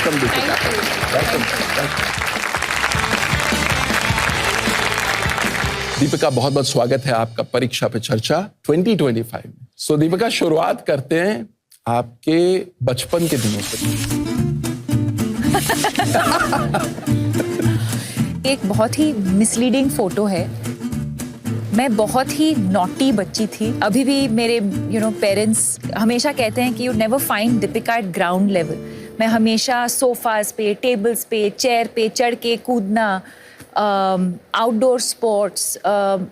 Welcome Deepika. Deepika, बहुत बहुत स्वागत है आपका परीक्षा पे चर्चा 2025 में। सो दीपिका, शुरुआत करते हैं आपके बचपन के दिनों से। एक बहुत ही मिसलीडिंग फोटो है। मैं बहुत ही नॉटी बच्ची थी। अभी भी मेरे पेरेंट्स हमेशा कहते हैं कि you never find Deepika eight ground level. मैं हमेशा सोफाज पे, टेबल्स पे, चेयर पे चढ़ के कूदना, आउटडोर स्पोर्ट्स,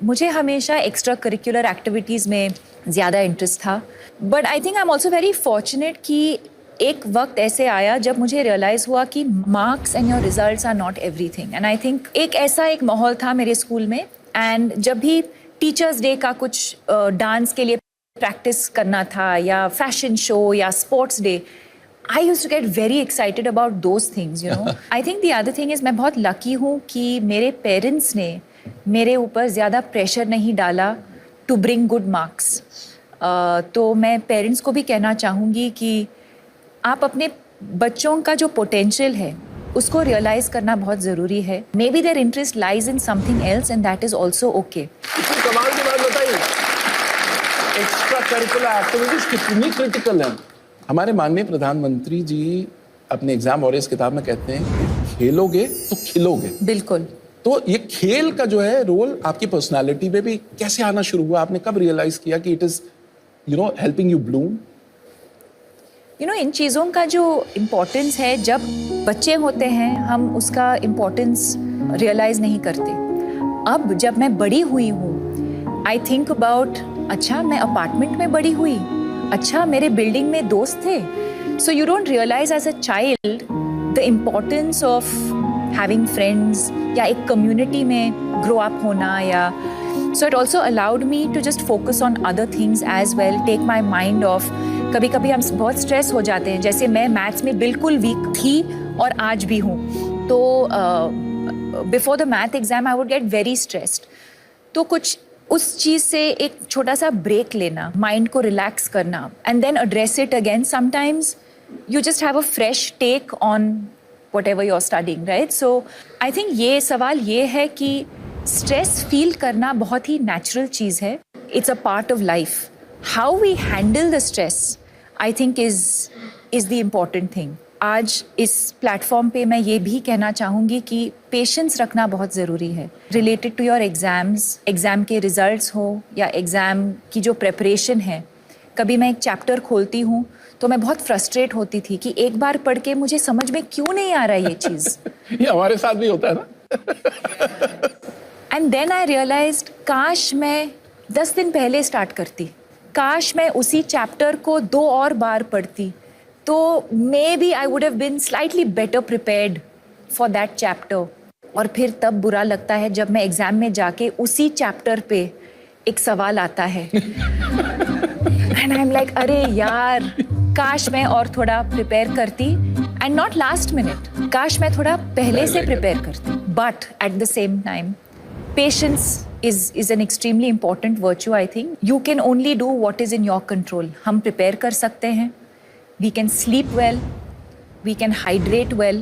मुझे हमेशा एक्स्ट्रा करिकुलर एक्टिविटीज़ में ज़्यादा इंटरेस्ट था। But I think I am also very fortunate कि एक वक्त ऐसे आया जब मुझे रियलाइज़ हुआ कि marks and your results are not everything. And I think एक माहौल था मेरे स्कूल में, एंड जब भी टीचर्स डे का कुछ डांस के लिए प्रैक्टिस करना था या फैशन शो या sports day, I used to get very excited about those things, you know. I think the other thing is मैं बहुत लकी हूँ कि मेरे पेरेंट्स ने मेरे ऊपर ज़्यादा प्रेशर नहीं डाला to bring good marks. तो मैं पेरेंट्स को भी कहना चाहूँगी कि आप अपने बच्चों का जो पोटेंशियल है उसको रियलाइज़ करना बहुत ज़रूरी है. Maybe their interest lies in something else and that is also okay. कमाल की बात बताइए, एक्स्ट्रा करिकुलर एक्टिविटीज कितनी क्रिटिकल हैं। हमारे माननीय प्रधानमंत्री जी अपने एग्जाम वॉरियर्स किताब में कहते हैं खेलोगे तो खिलोगे। बिल्कुल। तो ये खेल का जो है रोल आपकी पर्सनालिटी में भी कैसे आना शुरू हुआ? आपने कब रियलाइज किया कि it is helping you bloom? इन चीज़ों का जो इम्पोर्टेंस है, जब बच्चे होते हैं हम उसका इम्पोर्टेंस रियलाइज नहीं करते। अब जब मैं बड़ी हुई हूँ, आई थिंक अबाउट, अच्छा मैं अपार्टमेंट में बड़ी हुई, अच्छा मेरे बिल्डिंग में दोस्त थे। So you don't realize as a child the importance of having friends या एक कम्युनिटी में ग्रो अप होना, या so it also allowed me to just focus on other things as well, take my mind off. कभी कभी हम बहुत stress हो जाते हैं, जैसे मैं मैथ्स में बिल्कुल वीक थी और आज भी हूँ, तो before the math exam I would get very stressed. तो कुछ उस चीज़ से एक छोटा सा ब्रेक लेना, माइंड को रिलैक्स करना, and then address it again. Sometimes you just have a fresh take on whatever you are studying, right? So I think ये सवाल ये है कि स्ट्रेस फील करना बहुत ही नेचुरल चीज़ है। It's a part of life. How we handle the stress I think is the important thing. आज इस प्लेटफॉर्म पे मैं ये भी कहना चाहूँगी कि पेशेंस रखना बहुत ज़रूरी है related to your exams, exam के रिजल्ट्स हो या एग्ज़ाम की जो प्रेपरेशन है। कभी मैं एक चैप्टर खोलती हूँ तो मैं बहुत फ्रस्ट्रेट होती थी कि एक बार पढ़ के मुझे समझ में क्यों नहीं आ रहा ये चीज़। ये हमारे साथ भी होता है ना। एंड देन आई रियलाइज्ड, काश मैं 10 दिन पहले स्टार्ट करती, काश मैं उसी चैप्टर को 2 और बार पढ़ती, तो maybe I would have been slightly better prepared for that chapter. और फिर तब बुरा लगता है जब मैं एग्जाम में जाके उसी चैप्टर पे एक सवाल आता है एंड आई एम लाइक, अरे यार, काश मैं और थोड़ा प्रिपेयर करती, एंड नॉट लास्ट मिनट, काश मैं थोड़ा पहले से प्रिपेयर करती। But at the same time patience is an extremely important virtue. I think you can only do what is in your control. हम prepare कर सकते हैं, we can sleep well, we can hydrate well,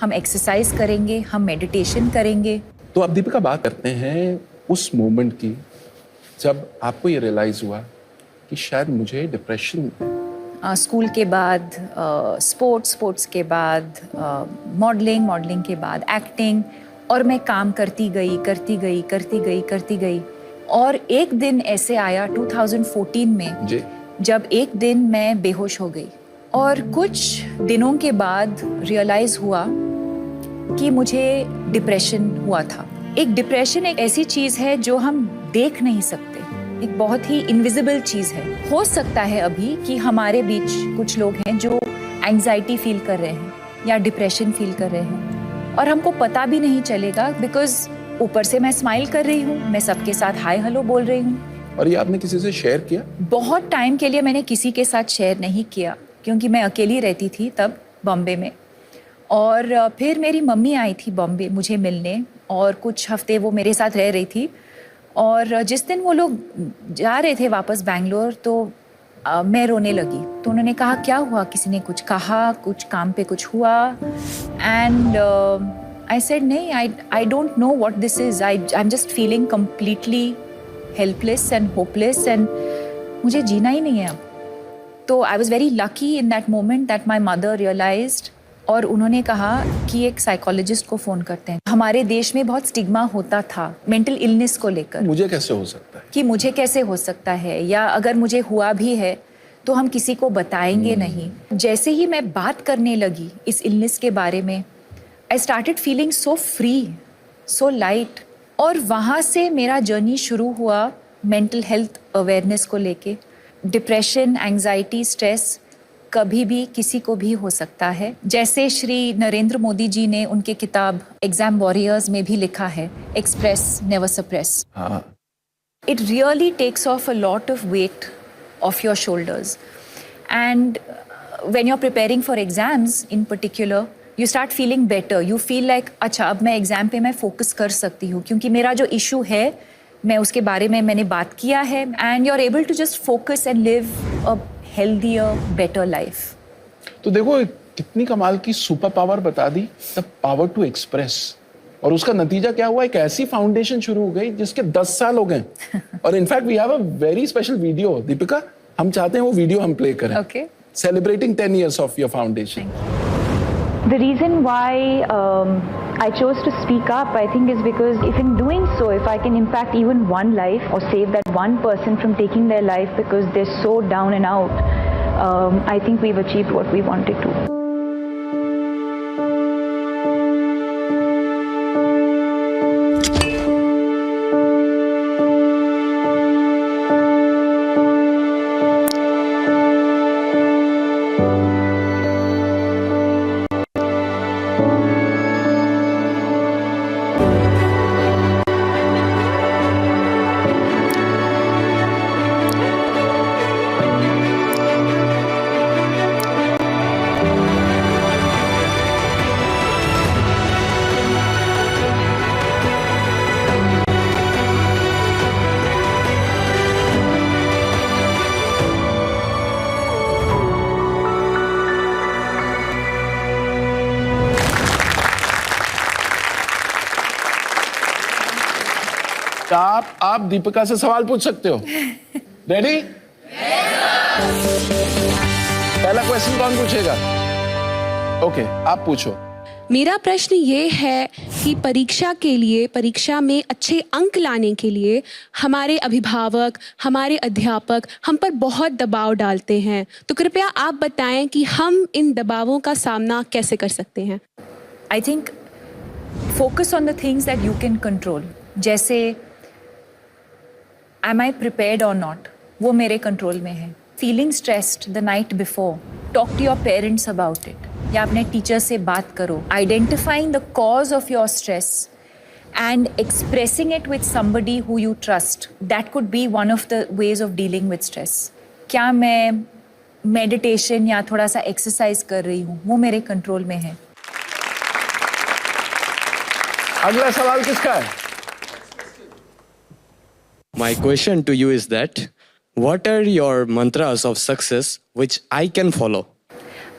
हम exercise करेंगे, हम meditation करेंगे। तो अब दीपिका बात करते हैं उस मोमेंट की जब आपको ये रियलाइज हुआ कि शायद मुझे डिप्रेशन। स्कूल के बाद स्पोर्ट्स के बाद मॉडलिंग के बाद एक्टिंग, और मैं काम करती गई। और एक दिन ऐसे आया 2014 में जी, जब एक दिन मैं बेहोश हो गई, और कुछ दिनों के बाद रियलाइज हुआ कि मुझे डिप्रेशन हुआ था। एक डिप्रेशन एक ऐसी चीज़ है जो हम देख नहीं सकते, एक बहुत ही इनविजिबल चीज़ है। हो सकता है अभी कि हमारे बीच कुछ लोग हैं जो एंग्जाइटी फील कर रहे हैं या डिप्रेशन फील कर रहे हैं, और हमको पता भी नहीं चलेगा, बिकॉज ऊपर से मैं स्माइल कर रही हूँ, मैं सबके साथ हाय हेलो बोल रही हूँ। और ये आपने किसी से शेयर किया? बहुत टाइम के लिए मैंने किसी के साथ शेयर नहीं किया, क्योंकि मैं अकेली रहती थी तब बॉम्बे में। और फिर मेरी मम्मी आई थी बॉम्बे मुझे मिलने, और कुछ हफ्ते वो मेरे साथ रह रही थी। और जिस दिन वो लोग जा रहे थे वापस बैंगलोर, तो मैं रोने लगी। तो उन्होंने कहा क्या हुआ, किसी ने कुछ कहा, कुछ काम पे कुछ हुआ? एंड आई सेड नहीं, I don't know what this is, I am just feeling completely helpless and hopeless एंड मुझे जीना ही नहीं है अब। तो I was very lucky in that moment that my mother realized, और उन्होंने कहा कि एक साइकोलॉजिस्ट को फ़ोन करते हैं। हमारे देश में बहुत स्टिग्मा होता था मेंटल इलनेस को लेकर, मुझे कैसे हो सकता है, कि मुझे कैसे हो सकता है, या अगर मुझे हुआ भी है तो हम किसी को बताएंगे नहीं। जैसे ही मैं बात करने लगी इस इलनेस के बारे में, I started feeling so free, so light. और वहाँ से मेरा जर्नी शुरू हुआ मेंटल हेल्थ अवेयरनेस को लेके। डिप्रेशन, एंजाइटी, स्ट्रेस कभी भी किसी को भी हो सकता है। जैसे श्री नरेंद्र मोदी जी ने उनके किताब एग्जाम वॉरियर्स में भी लिखा है, express never suppress. It really takes off a lot of weight off your shoulders. And when you're preparing for exams in particular, you start feeling better. You feel like, अच्छा अब मैं exam पे मैं focus कर सकती हूँ क्योंकि मेरा जो इशू है मैं उसके बारे में मैंने बात किया है। And you're able to just focus and live a healthier, better life. तो देखो कितनी कमाल की सुपर पावर बता दी, द पावर टू एक्सप्रेस। और उसका नतीजा क्या हुआ, एक ऐसी फाउंडेशन शुरू हो गई जिसके 10 साल हो गए। और in fact we have a very special video, Deepika, हम चाहते हैं वो वीडियो हम प्ले करें। Okay. Celebrating 10 years of your foundation. The reason why I chose to speak up, I think, is because if in doing so, if I can impact even one life or save that one person from taking their life because they're so down and out, I think we've achieved what we wanted to. आप दीपिका से सवाल पूछ सकते हो। Ready? पहला question कौन पूछेगा? Okay, आप पूछो। मेरा प्रश्न ये है कि परीक्षा में अच्छे अंक लाने के लिए हमारे अभिभावक, हमारे अध्यापक हम पर बहुत दबाव डालते हैं, तो कृपया आप बताएं कि हम इन दबावों का सामना कैसे कर सकते हैं। I think focus on the things that you can control. जैसे am I prepared or not? वो मेरे कंट्रोल में है। Feeling stressed the night before, talk to your parents about it. या अपने टीचर से बात करो। Identifying the cause of your stress and expressing it with somebody who you trust. That could be one of the ways of dealing with stress. क्या मैं meditation या थोड़ा सा एक्सरसाइज कर रही हूँ, वो मेरे कंट्रोल में है। अगला सवाल किसका है? My question to you is that what are your mantras of success which I can follow?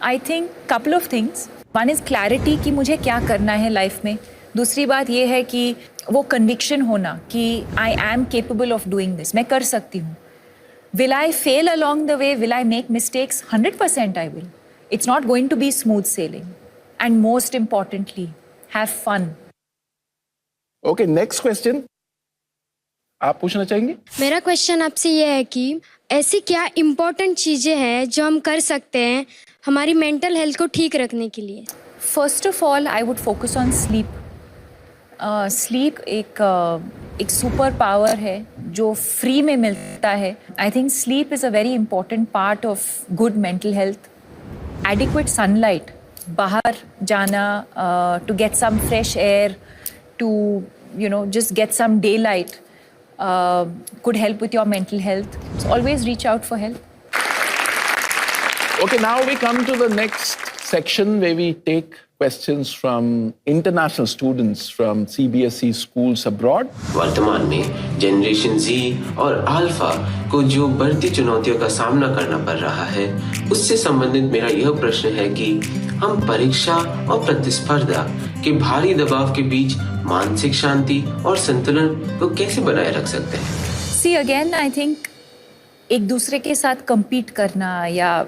I think couple of things. One is clarity कि मुझे क्या करना है लाइफ में। दूसरी बात ये है कि वो conviction होना कि I am capable of doing this. मैं कर सकती हूँ। Will I fail along the way? Will I make mistakes? 100% I will. It's not going to be smooth sailing. And most importantly, have fun. Okay, next question आप पूछना चाहेंगे? मेरा question आपसे ये है कि ऐसी क्या इम्पोर्टेंट चीज़ें हैं जो हम कर सकते हैं हमारी मेंटल हेल्थ को ठीक रखने के लिए? First of all, I would focus on sleep. Sleep एक सुपर पावर है जो फ्री में मिलता है। I think sleep is a very important part of good mental health. Adequate sunlight, बाहर जाना, to get some fresh air, to just get some daylight could help with your mental health. So always reach out for help. Okay, now we come to the next section where we take questions from international students from CBSE schools abroad. वर्तमान में generation Z और alpha को जो बढ़ती चुनौतियों का सामना करना पड़ रहा है, उससे संबंधित मेरा यह प्रश्न है कि हम परीक्षा और प्रतिस्पर्धा के भारी दबाव के बीच मानसिक शांति और संतुलन को कैसे बनाए रख सकते हैं? See again, I think एक दूसरे के साथ compete करना या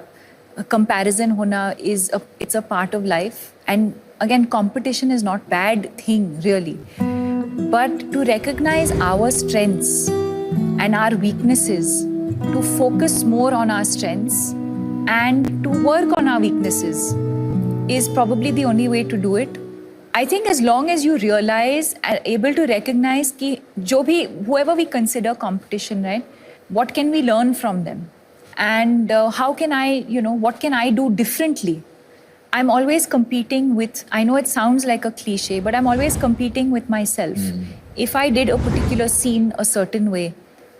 comparison होना it's a part of life, and again competition is not bad thing really, but to recognize our strengths and our weaknesses, to focus more on our strengths and to work on our weaknesses is probably the only way to do it. I think as long as you realize and able to recognize कि जो भी whoever we consider competition, right, what can we learn from them? And how can I, what can I do differently? I'm always competing with, I know it sounds like a cliche, but I'm always competing with myself. If I did a particular scene a certain way,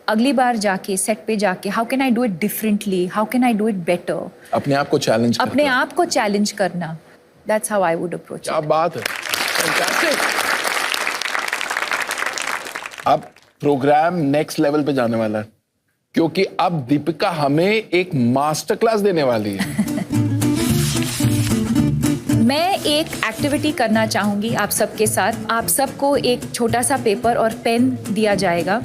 अगली बार जाके set पे जाके how can I do it differently? How can I do it better? अपने आप को challenge अपने आप को चैलेंज करना. That's how I would approach क्या it. बात है. Fantastic. अब प्रोग्राम नेक्स्ट लेवल पे जाने वाला है, क्योंकि अब दीपिका हमें एक मास्टर क्लास देने वाली है. मैं एक एक्टिविटी करना चाहूंगी आप सबके साथ. आप सबको एक छोटा सा पेपर और पेन दिया जाएगा.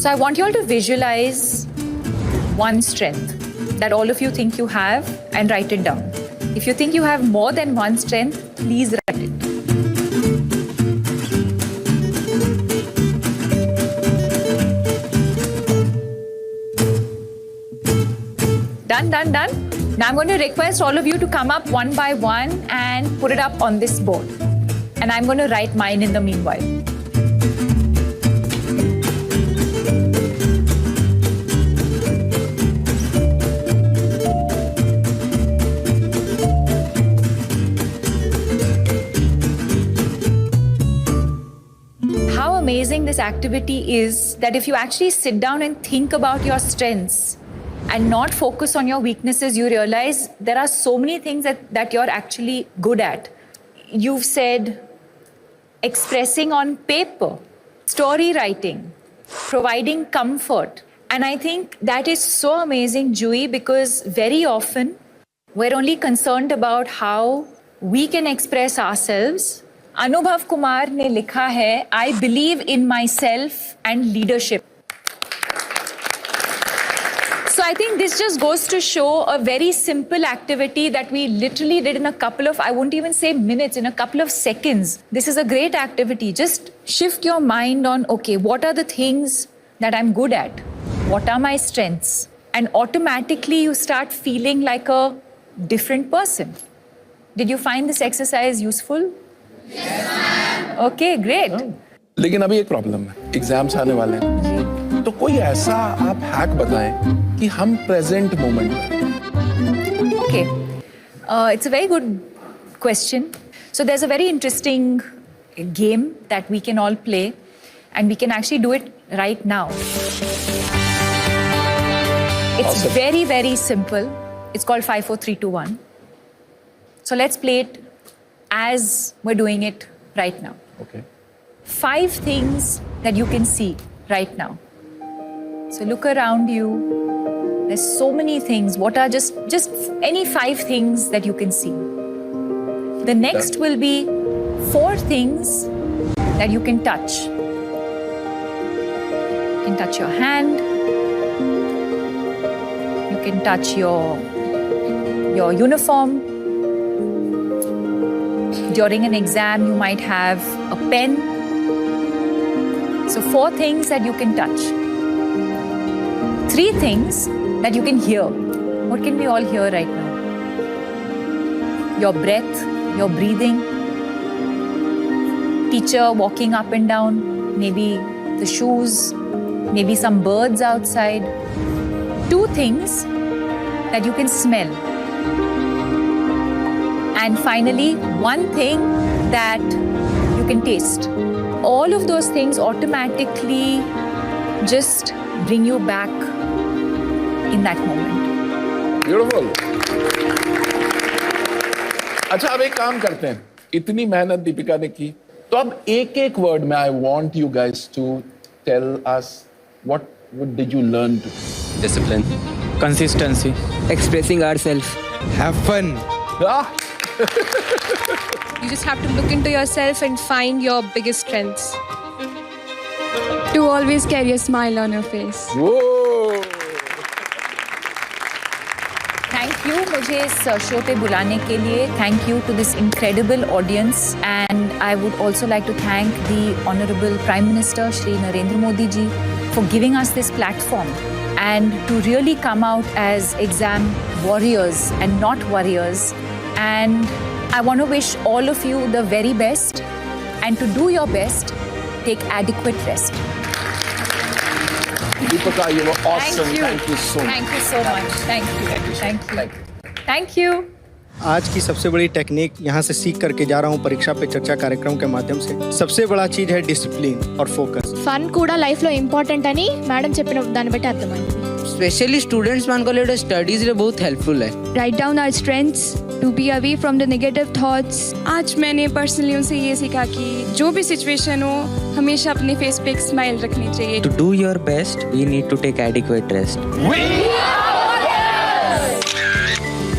So I want you all to visualize one strength that all of you think you have and write it down. If you think you have more than one strength, please write it. Done. Now I'm going to request all of you to come up one by one and put it up on this board. And I'm going to write mine in the meanwhile. How amazing this activity is that if you actually sit down and think about your strengths and not focus on your weaknesses, you realize there are so many things that you're actually good at. You've said expressing on paper, story writing, providing comfort. And I think that is so amazing, Jui, because very often we're only concerned about how we can express ourselves. Anubhav Kumar ने लिखा है, I believe in myself and leadership. So I think this just goes to show a very simple activity that we literally did in a couple of, I won't even say minutes, in a couple of seconds. This is a great activity. Just shift your mind on, okay, what are the things that I'm good at? What are my strengths? And automatically you start feeling like a different person. Did you find this exercise useful? Yes, ma'am. Okay, great. लेकिन अभी एक problem है, exams आने वाले हैं, तो कोई ऐसा आप हैक बताएं कि हम प्रेजेंट मोमेंट में. Okay, it's a very good question. So there's a very interesting game that we can all play, and we can actually do it right now. It's Awesome. very, very simple. It's called 5, 4, 3, 2, 1. So let's play it as we're doing it right now. Okay. 5 things that you can see right now. So look around you. There's so many things. What are just any 5 things that you can see? The next will be 4 things that you can touch. You can touch your hand. You can touch your uniform. During an exam, you might have a pen. So 4 things that you can touch. 3 things that you can hear. What can we all hear right now? Your breath, your breathing. Teacher walking up and down. Maybe the shoes. Maybe some birds outside. 2 things that you can smell. And finally, 1 thing that you can taste. All of those things automatically just bring you back in that moment. Beautiful. अच्छा, अब एक काम करते हैं, इतनी मेहनत दीपिका ने की, तो अब एक एक वर्ड में I want you guys to tell us what did you learn to. Discipline. Consistency. Expressing ourselves. Have fun. You just have to look into yourself and find your biggest strengths. To always carry a smile on your face. Thank you मुझे इस show पे बुलाने के लिए। Thank you to this incredible audience and I would also like to thank the honourable prime minister Shri Narendra Modi ji for giving us this platform and to really come out as exam warriors and not warriors. And I want to wish all of you the very best, and to do your best, take adequate rest. Deepika, you were awesome. Thank you so much. Thank you so much. Thank you. Thank you. Thank you. आज की सबसे बड़ी technique यहाँ से सीख करके जा रहा हूँ परीक्षा पे चर्चा कार्यक्रम के माध्यम से। सबसे बड़ा चीज है डिसिप्लिन और फोकस। ఫన్ కూడా లైఫ్ లో ఇంపార్టెంట్ అని మేడం చెప్పిన దాన్ని బట్టి అర్థమైంది. स्पेशली स्टूडेंट्स मान को लिए स्टडीज रे बहुत हेल्पफुल है. Write down our strengths to be away from the negative thoughts. आज मैंने पर्सनली उनसे ये सीखा कि जो भी सिचुएशन हो हमेशा अपने फेस पे एक स्माइल रखनी चाहिए. To do your best we need to take adequate rest.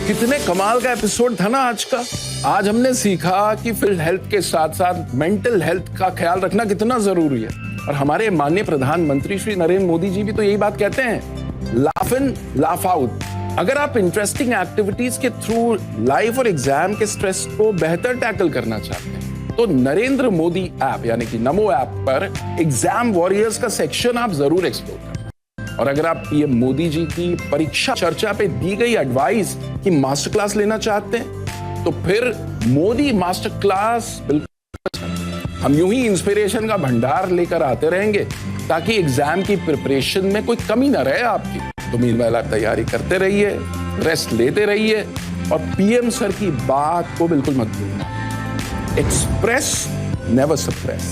कितने कमाल का एपिसोड था ना आज का। आज हमने सीखा कि फिजिकल हेल्थ के साथ साथ मेंटल हेल्थ का ख्याल रखना कितना जरूरी है। और हमारे माननीय प्रधानमंत्री श्री नरेंद्र मोदी जी भी तो यही बात कहते हैं, लाफ इन लाफ आउट। अगर आप इंटरेस्टिंग एक्टिविटीज के थ्रू लाइफ और एग्जाम के स्ट्रेस को बेहतर टैकल करना चाहते हैं तो नरेंद्र मोदी ऐप यानी कि नमो ऐप पर एग्जाम वॉरियर्स का सेक्शन आप जरूर एक्सप्लोर करें। और अगर आप पीएम मोदी जी की परीक्षा चर्चा पे दी गई एडवाइस की मास्टर क्लास लेना चाहते हैं तो फिर मोदी मास्टर क्लास बिल्कुल। हम यूं ही इंस्पिरेशन का भंडार लेकर आते रहेंगे ताकि एग्जाम की प्रिपरेशन में कोई कमी ना रहे आपकी। तो मीनवाइल आप तैयारी करते रहिए, रेस्ट लेते रहिए और पीएम सर की बात को बिल्कुल मत भूलना। Express never suppress.